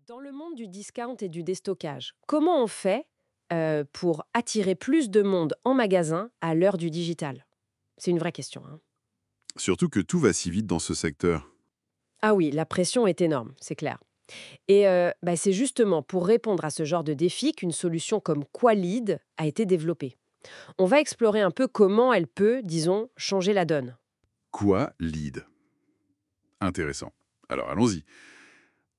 Dans le monde du discount et du déstockage, comment on fait pour attirer plus de monde en magasin à l'heure du digital? C'est une vraie question, hein. Surtout que tout va si vite dans ce secteur. Ah oui, la pression est énorme, c'est clair. Et c'est justement pour répondre à ce genre de défi qu'une solution comme Qualid a été développée. On va explorer un peu comment elle peut, disons, changer la donne. Quoi lead? Intéressant. Alors allons-y.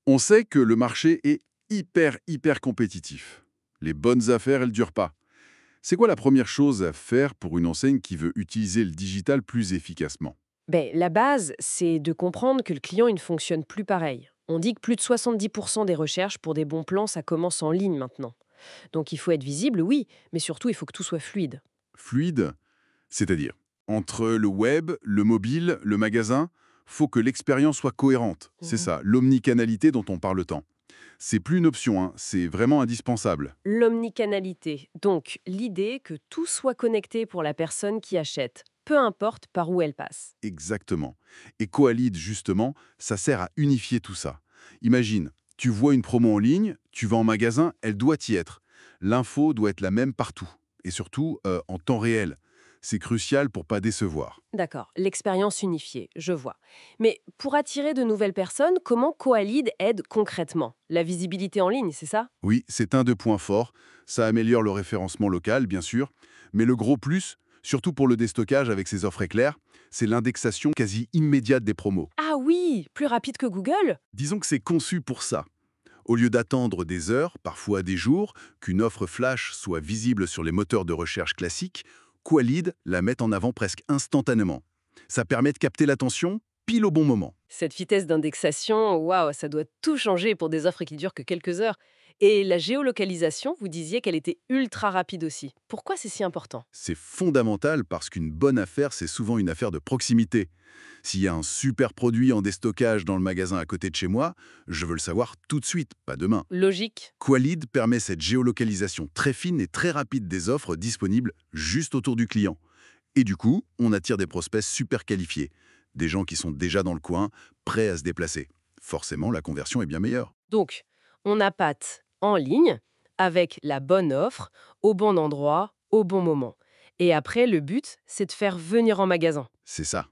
On sait que le marché est hyper compétitif. Les bonnes affaires, elles durent pas. C'est quoi la première chose à faire pour une enseigne qui veut utiliser le digital plus efficacement? La base, c'est de comprendre que le client il ne fonctionne plus pareil. On dit que plus de 70% des recherches pour des bons plans, ça commence en ligne maintenant. Donc il faut être visible, oui, mais surtout il faut que tout soit fluide. Fluide, c'est-à-dire entre le web, le mobile, le magasin, faut que l'expérience soit cohérente. C'est Mhm. ça, l'omnicanalité dont on parle tant. C'est plus une option, hein, c'est vraiment indispensable. L'omnicanalité. Donc l'idée que tout soit connecté pour la personne qui achète, peu importe par où elle passe. Exactement. Et Coalid, justement, ça sert à unifier tout ça. Imagine, tu vois une promo en ligne, tu vas en magasin, elle doit y être. L'info doit être la même partout. Et surtout, en temps réel. C'est crucial pour pas décevoir. D'accord, l'expérience unifiée, je vois. Mais pour attirer de nouvelles personnes, comment Coalid aide concrètement? La visibilité en ligne, c'est ça? Oui, c'est un des points forts. Ça améliore le référencement local, bien sûr. Mais le gros plus, surtout pour le déstockage avec ses offres éclairs, c'est l'indexation quasi immédiate des promos. Ah oui, plus rapide que Google? Disons que c'est conçu pour ça. Au lieu d'attendre des heures, parfois des jours, qu'une offre flash soit visible sur les moteurs de recherche classiques, Qualid la met en avant presque instantanément. Ça permet de capter l'attention pile au bon moment. Cette vitesse d'indexation, waouh, ça doit tout changer pour des offres qui durent que quelques heures. Et la géolocalisation, vous disiez qu'elle était ultra rapide aussi. Pourquoi c'est si important? C'est fondamental parce qu'une bonne affaire, c'est souvent une affaire de proximité. S'il y a un super produit en déstockage dans le magasin à côté de chez moi, je veux le savoir tout de suite, pas demain. Logique. Qualid permet cette géolocalisation très fine et très rapide des offres disponibles juste autour du client. Et du coup, on attire des prospects super qualifiés, des gens qui sont déjà dans le coin, prêts à se déplacer. Forcément, la conversion est bien meilleure. Donc, on appâte en ligne avec la bonne offre, au bon endroit, au bon moment. Et après, le but, c'est de faire venir en magasin. C'est ça.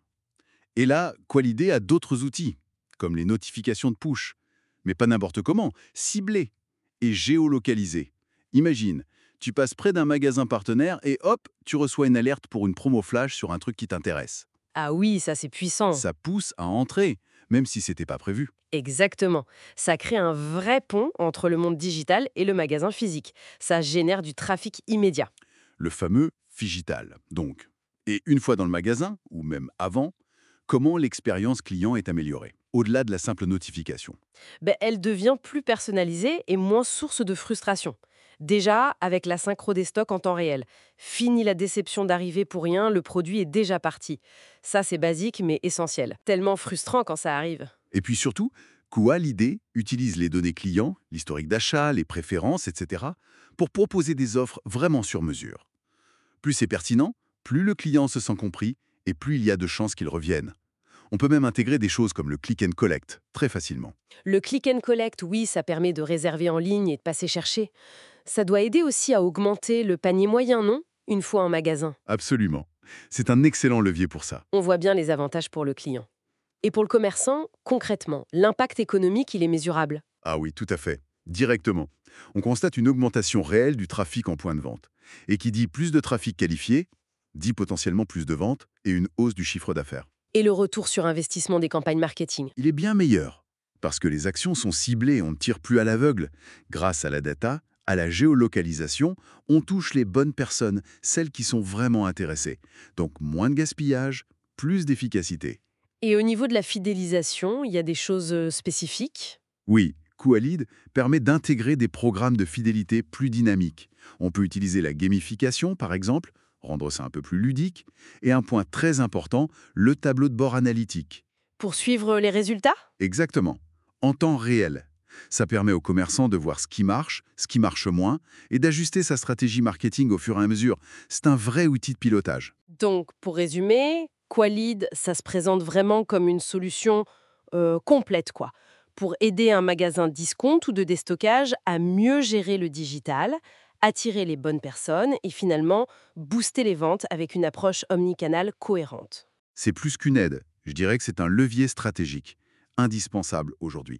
Et là, Qualidé a d'autres outils, comme les notifications de push. Mais pas n'importe comment, ciblées et géolocalisées. Imagine, tu passes près d'un magasin partenaire et hop, tu reçois une alerte pour une promo flash sur un truc qui t'intéresse. Ah oui, ça c'est puissant. Ça pousse à entrer, même si c'était pas prévu. Exactement. Ça crée un vrai pont entre le monde digital et le magasin physique. Ça génère du trafic immédiat. Le fameux Figital, donc. Et une fois dans le magasin, ou même avant, comment l'expérience client est améliorée, au-delà de la simple notification. Elle devient plus personnalisée et moins source de frustration. Déjà, avec la synchro des stocks en temps réel. Fini la déception d'arriver pour rien, le produit est déjà parti. Ça, c'est basique mais essentiel. Tellement frustrant quand ça arrive. Et puis surtout, Koa, l'idée, utilise les données clients, l'historique d'achat, les préférences, etc., pour proposer des offres vraiment sur mesure. Plus c'est pertinent, plus le client se sent compris et plus il y a de chances qu'il revienne. On peut même intégrer des choses comme le click and collect, très facilement. Le click and collect, oui, ça permet de réserver en ligne et de passer chercher. Ça doit aider aussi à augmenter le panier moyen, non? Une fois en magasin. Absolument. C'est un excellent levier pour ça. On voit bien les avantages pour le client. Et pour le commerçant, concrètement, l'impact économique, il est mesurable. Ah oui, tout à fait. Directement. On constate une augmentation réelle du trafic en point de vente. Et qui dit plus de trafic qualifié, dit potentiellement plus de ventes et une hausse du chiffre d'affaires. Et le retour sur investissement des campagnes marketing. Il est bien meilleur, parce que les actions sont ciblées, on ne tire plus à l'aveugle. Grâce à la data, à la géolocalisation, on touche les bonnes personnes, celles qui sont vraiment intéressées. Donc moins de gaspillage, plus d'efficacité. Et au niveau de la fidélisation, il y a des choses spécifiques? Oui, Qualid permet d'intégrer des programmes de fidélité plus dynamiques. On peut utiliser la gamification, par exemple, rendre ça un peu plus ludique, et un point très important, le tableau de bord analytique. Pour suivre les résultats? Exactement. En temps réel. Ça permet aux commerçants de voir ce qui marche moins, et d'ajuster sa stratégie marketing au fur et à mesure. C'est un vrai outil de pilotage. Donc, pour résumer, Qualid, ça se présente vraiment comme une solution complète, quoi. pour aider un magasin discount ou de déstockage à mieux gérer le digital, attirer les bonnes personnes et finalement booster les ventes avec une approche omnicanale cohérente. C'est plus qu'une aide. Je dirais que c'est un levier stratégique, indispensable aujourd'hui.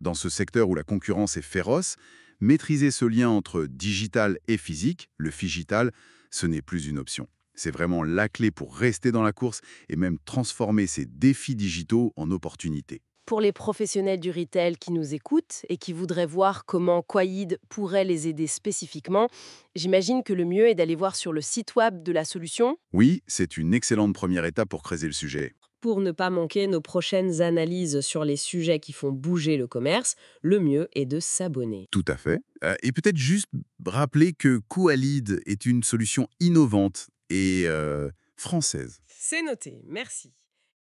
Dans ce secteur où la concurrence est féroce, maîtriser ce lien entre digital et physique, le phygital, ce n'est plus une option. C'est vraiment la clé pour rester dans la course et même transformer ces défis digitaux en opportunités. Pour les professionnels du retail qui nous écoutent et qui voudraient voir comment Quaid pourrait les aider spécifiquement, j'imagine que le mieux est d'aller voir sur le site web de la solution. Oui, c'est une excellente première étape pour creuser le sujet. Pour ne pas manquer nos prochaines analyses sur les sujets qui font bouger le commerce, le mieux est de s'abonner. Tout à fait. Et peut-être juste rappeler que Qualid est une solution innovante et française. C'est noté, merci.